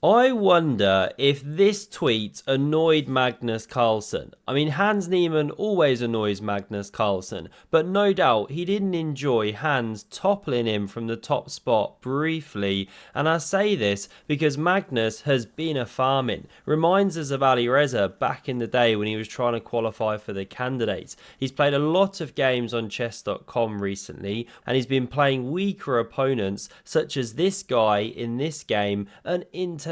I wonder if this tweet annoyed Magnus Carlsen. I mean, Hans Niemann always annoys Magnus Carlsen, but no doubt he didn't enjoy Hans toppling him from the top spot briefly. And I say this because Magnus has been a farming. Reminds us of Ali Reza back in the day when he was trying to qualify for the candidates. He's played a lot of games on chess.com recently, and he's been playing weaker opponents, such as this guy in this game, an international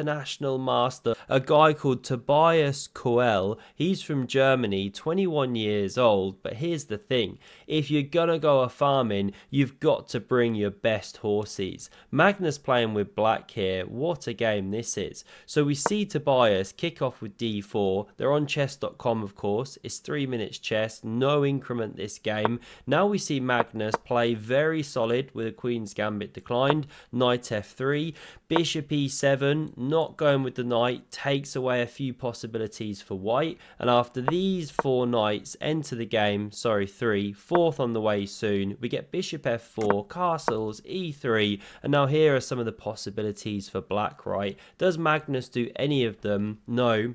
master, a guy called Tobias Koelle. He's from Germany, 21 years old, but here's the thing. If you're gonna go a farming, you've got to bring your best horses. Magnus playing with black here, what a game this is. So we see Tobias kick off with d4. They're on chess.com, of course. It's 3 minutes chess, no increment this game. Now we see Magnus play very solid with a queen's gambit declined, knight f3, bishop e7, not going with the knight, takes away a few possibilities for white. And after these 4 knights enter the game, three, fourth on the way soon, we get bishop f4, castles, e3, and now here are some of the possibilities for black, right? Does Magnus do any of them? No.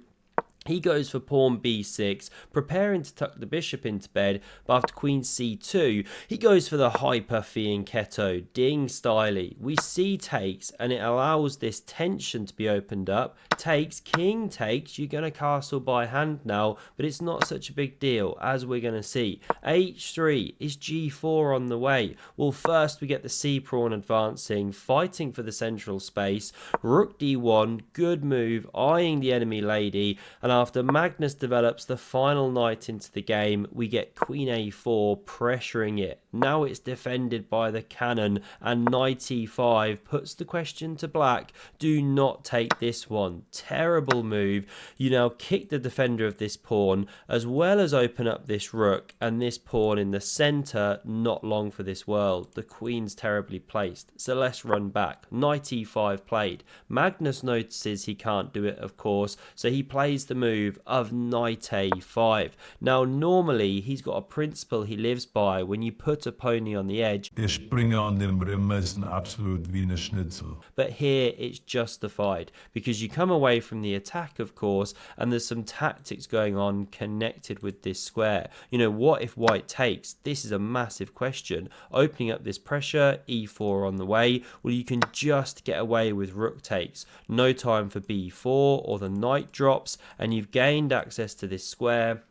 He goes for pawn b6, preparing to tuck the bishop into bed, but after queen c2, he goes for the hyper fianchetto, ding styly. We see takes, and it allows this tension to be opened up. Takes, king takes, you're going to castle by hand now, but it's not such a big deal, as we're going to see. h3 is g4 on the way. Well, first we get the c pawn advancing, fighting for the central space. Rook d1, good move, eyeing the enemy lady, and after Magnus develops the final knight into the game, we get queen a4 pressuring it. Now it's defended by the cannon, and knight e5 puts the question to black. Do not take this one. Terrible move. You now kick the defender of this pawn, as well as open up this rook, and this pawn in the center, not long for this world. The queen's terribly placed, so let's run back. Knight e5 played. Magnus notices he can't do it, of course, so he plays the move of knight a5. Now normally he's got a principle he lives by: when you put a pony on the edge, Der Springer an dem Rimmer ist ein absolut wie eine Schnitzel. but here it's justified because you come away from the attack, of course, and there's some tactics going on connected with this square. You know, what if white takes? This is a massive question. Opening up this pressure, e4 on the way. Well, you can just get away with rook takes. No time for b4 or the knight drops, and you've gained access to this square.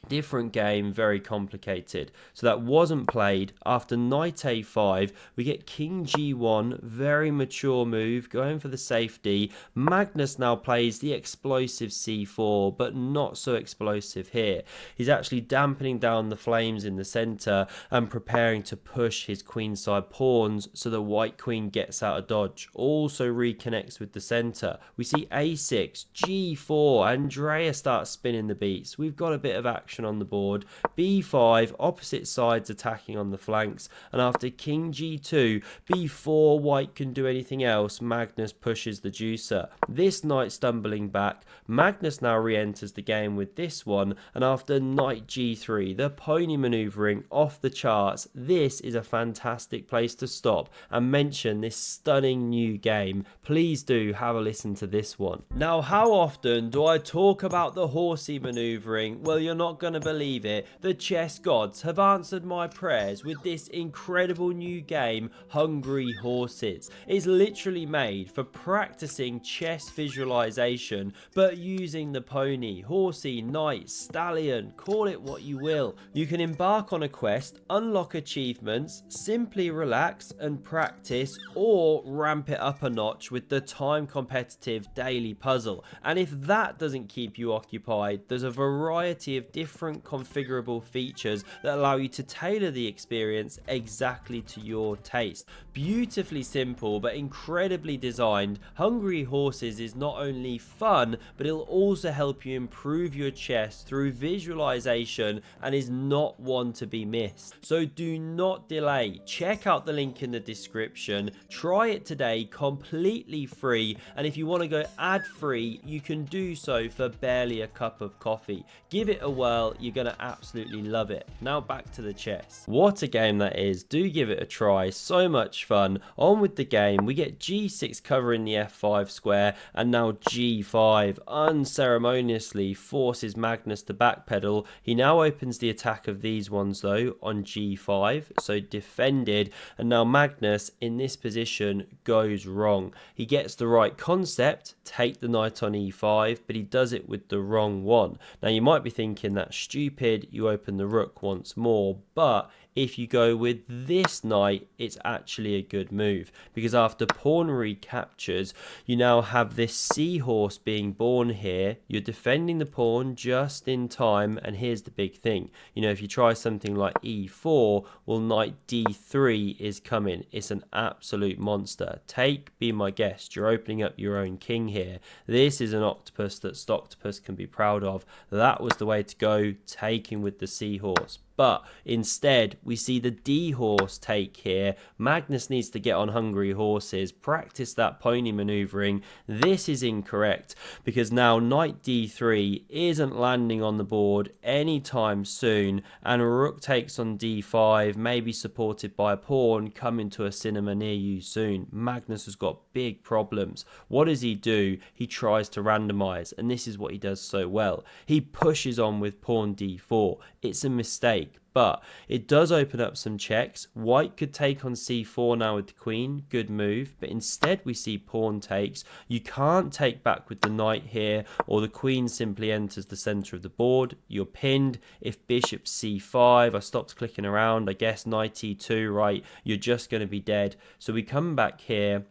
Different game, very complicated. So that wasn't played. After knight a5, we get king g1, very mature move, going for the safety. Magnus now plays the explosive c4, but not so explosive here. He's actually dampening down the flames in the center and preparing to push his queenside pawns so the white queen gets out of dodge. Also reconnects with the center. We see a6, g4, Andrea starts spinning the beats. We've got a bit of action on the board. b5, opposite sides attacking on the flanks, and after king g2, before white can do anything else, Magnus pushes the juicer. This knight stumbling back, Magnus now re-enters the game with this one, and after knight g3, the pony maneuvering off the charts. This is a fantastic place to stop and mention this stunning new game. Please do have a listen to this one. Now, how often do I talk about the horsey maneuvering? Well, you're not going to believe it. The chess gods have answered my prayers with this incredible new game, Hungry Horses. It's literally made for practicing chess visualization, but using the pony, horsey, knight, stallion, call it what you will. You can embark on a quest, unlock achievements, simply relax and practice, or ramp it up a notch with the time competitive daily puzzle. And if that doesn't keep you occupied, there's a variety of different configurable features that allow you to tailor the experience exactly to your taste. Beautifully simple but incredibly designed, Hungry Horses is not only fun, but it'll also help you improve your chess through visualization and is not one to be missed. So do not delay. Check out the link in the description. Try it today completely free, and if you want to go ad free, you can do so for barely a cup of coffee. Give it a whirl well, you're going to absolutely love it. Now back to the chess. What a game that is. Do give it a try. So much fun. On with the game. We get g6 covering the f5 square, and now g5 unceremoniously forces Magnus to backpedal. He now opens the attack of these ones though on g5, so defended, and now Magnus in this position goes wrong. He gets the right concept, take the knight on e5, but he does it with the wrong one. Now you might be thinking that's stupid, you open the rook once more, but if you go with this knight, it's actually a good move, because after pawn recaptures, you now have this seahorse being born here. You're defending the pawn just in time, and here's the big thing. You know, if you try something like e4, well, knight d3 is coming. It's an absolute monster. Take, be my guest. You're opening up your own king here. This is an octopus that Stoctopus can be proud of. That was the way to go, taking with the seahorse. But instead, we see the D horse take here. Magnus needs to get on hungry horses, practice that pony maneuvering. This is incorrect, because now knight D3 isn't landing on the board anytime soon, and rook takes on D5, maybe supported by a pawn, coming to a cinema near you soon. Magnus has got big problems. What does he do? He tries to randomize, and this is what he does so well. He pushes on with pawn D4. It's a mistake, but it does open up some checks. White could take on c4 now with the queen, good move, but instead we see pawn takes. You can't take back with the knight here, or the queen simply enters the center of the board. You're pinned. If bishop c5, I stopped clicking around, I guess knight e2, right, you're just going to be dead. So we come back here.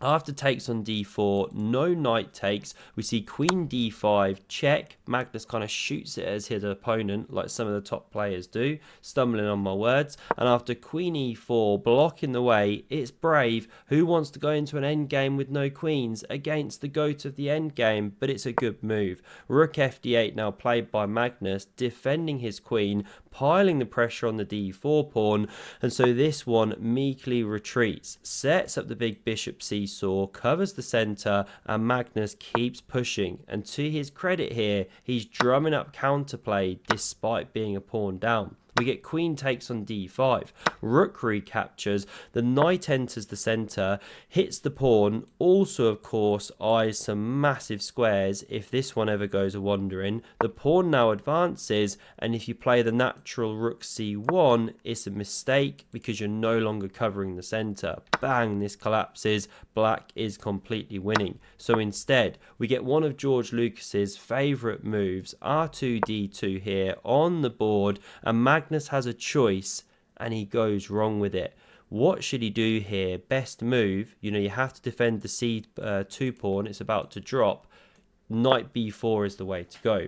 After takes on d4, no knight takes. We see queen d5, check. Magnus kind of shoots it as his opponent, like some of the top players do. Stumbling on my words. And after queen e4, blocking the way, it's brave. Who wants to go into an endgame with no queens against the goat of the endgame? But it's a good move. Rook fd8 now played by Magnus, defending his queen, piling the pressure on the d4 pawn, and so this one meekly retreats, sets up the big bishop seesaw, covers the center, and Magnus keeps pushing. And to his credit here, he's drumming up counterplay despite being a pawn down. We get queen takes on d5, rook recaptures, the knight enters the center, hits the pawn, also of course eyes some massive squares if this one ever goes a wandering. The pawn now advances, and if you play the natural rook c1, it's a mistake because you're no longer covering the center. Bang, this collapses, black is completely winning. So instead, we get one of George Lucas's favorite moves, r2d2 here on the board, and Magnus has a choice and he goes wrong with it. What should he do here? Best move, you know, you have to defend the c2 pawn, it's about to drop. Knight b4 is the way to go,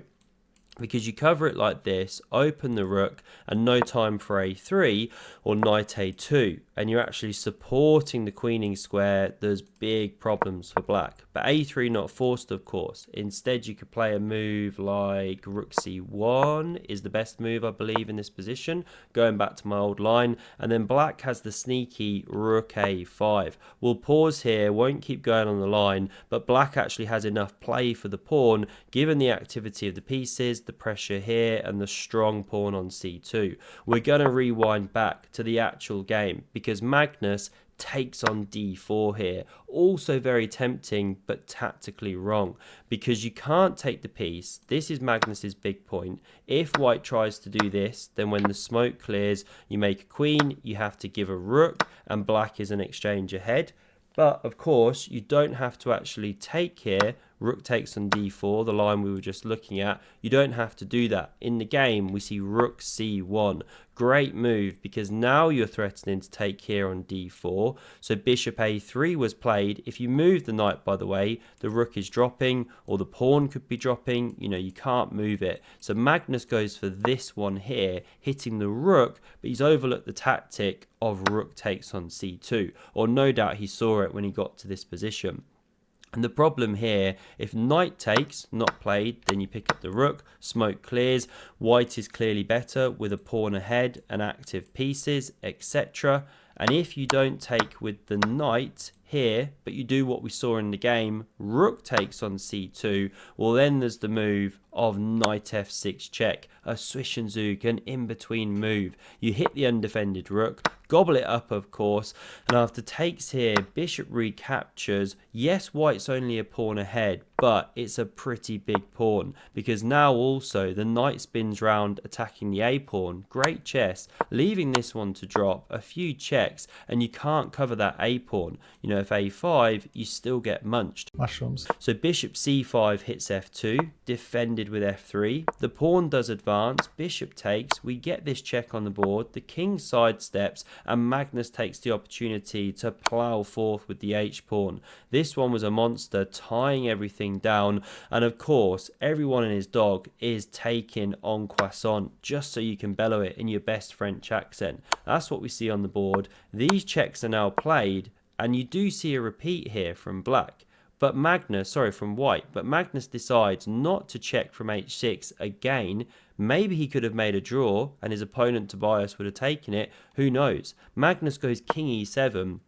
because you cover it like this, open the rook, and no time for a3 or knight a2, and you're actually supporting the queening square. There's big problems for black, but a3 not forced, of course. Instead, you could play a move like rook c1 is the best move, I believe, in this position, going back to my old line, and then black has the sneaky rook a5. We'll pause here, won't keep going on the line, but black actually has enough play for the pawn, given the activity of the pieces, the pressure here, and the strong pawn on c2. We're going to rewind back to the actual game, because Magnus takes on d4 here. Also very tempting, but tactically wrong, because you can't take the piece. This is Magnus's big point. If white tries to do this, then when the smoke clears, you make a queen, you have to give a rook, and black is an exchange ahead. But of course, you don't have to actually take here. Rook takes on d4, the line we were just looking at. You don't have to do that. In the game, we see rook c1. Great move, because now you're threatening to take here on d4. So bishop a3 was played. If you move the knight, by the way, the rook is dropping, or the pawn could be dropping. You know, you can't move it. So Magnus goes for this one here, hitting the rook, but he's overlooked the tactic of rook takes on c2. Or no doubt he saw it when he got to this position. And the problem here, if knight takes, not played, then you pick up the rook, smoke clears, white is clearly better with a pawn ahead and active pieces, etc. And if you don't take with the knight here, but you do what we saw in the game. Rook takes on c2. Well, then there's the move of knight f6 check, a swish and zook, an in-between move. You hit the undefended rook, gobble it up, of course, and after takes here, bishop recaptures. Yes, white's only a pawn ahead, but it's a pretty big pawn, because now also the knight spins round attacking the a pawn. Great chess, leaving this one to drop, a few checks, and you can't cover that a pawn. You know, if a5, you still get munched. Mushrooms. So bishop c5 hits f2, defended with f3. The pawn does advance, bishop takes. We get this check on the board. The king sidesteps, and Magnus takes the opportunity to plough forth with the h-pawn. This one was a monster, tying everything down. And of course, everyone and his dog is taking en croissant, just so you can bellow it in your best French accent. That's what we see on the board. These checks are now played, and you do see a repeat here from black. But from white, but Magnus decides not to check from h6 again. Maybe he could have made a draw and his opponent Tobias would have taken it. Who knows? Magnus goes king e7.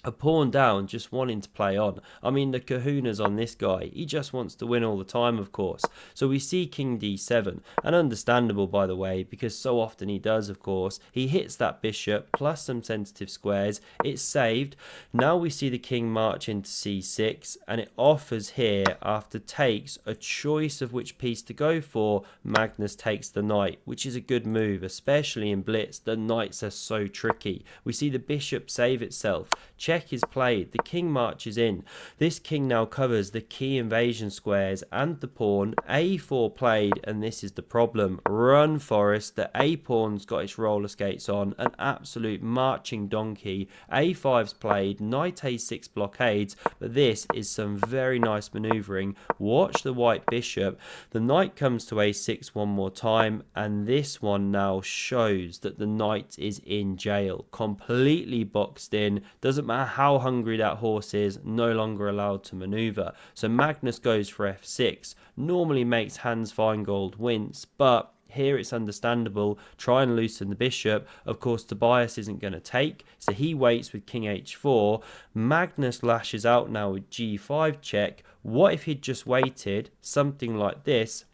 A pawn down, just wanting to play on. I mean, the kahunas on this guy. He just wants to win all the time, of course. So we see king d7. And understandable, by the way, because so often he does, of course. He hits that bishop, plus some sensitive squares. It's saved. Now we see the king march into c6. And it offers here, after takes, a choice of which piece to go for. Magnus takes the knight, which is a good move, especially in blitz. The knights are so tricky. We see the bishop save itself. Check is played, the king marches in. This king now covers the key invasion squares and the pawn. a4 played, and this is the problem. Run, Forest. The a pawn's got its roller skates on, an absolute marching donkey. a5's played, knight a6 blockades, but this is some very nice maneuvering. Watch the white bishop. The knight comes to a6 one more time, and this one now shows that the knight is in jail, completely boxed in. Doesn't matter how hungry that horse is, no longer allowed to maneuver. So Magnus goes for f6, normally makes Hans Feingold wince, but here it's understandable. Try and loosen the bishop. Of course, Tobias isn't going to take, so he waits with king h4. Magnus lashes out now with g5 check. What if he'd just waited something like this?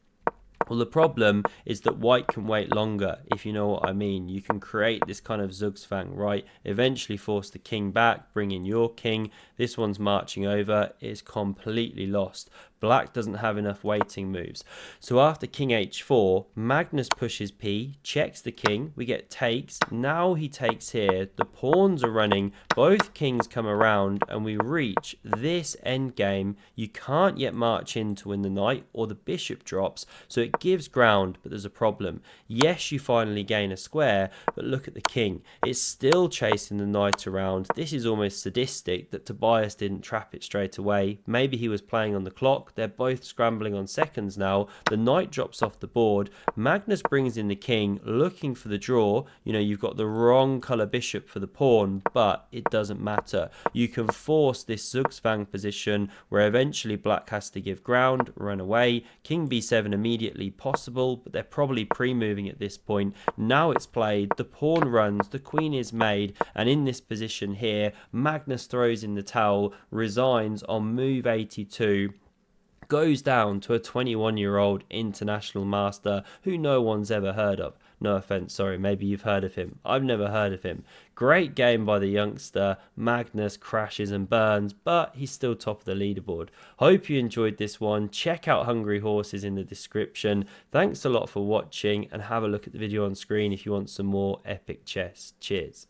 Well, the problem is that white can wait longer, if you know what I mean. You can create this kind of Zugzwang, right? Eventually force the king back, bring in your king. This one's marching over. It's completely lost. Black doesn't have enough waiting moves. So after king h4, Magnus pushes p, checks the king. We get takes. Now he takes here. The pawns are running. Both kings come around, and we reach this endgame. You can't yet march in to win the knight, or the bishop drops. So it gives ground, but there's a problem. Yes, you finally gain a square, but look at the king. It's still chasing the knight around. This is almost sadistic that Tobias didn't trap it straight away. Maybe he was playing on the clock. They're both scrambling on seconds now. The knight drops off the board. Magnus brings in the king, looking for the draw. You know, you've got the wrong colour bishop for the pawn, but it doesn't matter. You can force this Zugzwang position where eventually black has to give ground, run away. King b7 immediately possible, but they're probably pre-moving at this point. Now it's played. The pawn runs. The queen is made. And in this position here, Magnus throws in the towel, resigns on move 82. Goes down to a 21-year-old international master who no one's ever heard of. No offense, sorry, maybe you've heard of him. I've never heard of him. Great game by the youngster. Magnus crashes and burns, but he's still top of the leaderboard. Hope you enjoyed this one. Check out Hungry Horses in the description. Thanks a lot for watching, and have a look at the video on screen if you want some more epic chess. Cheers.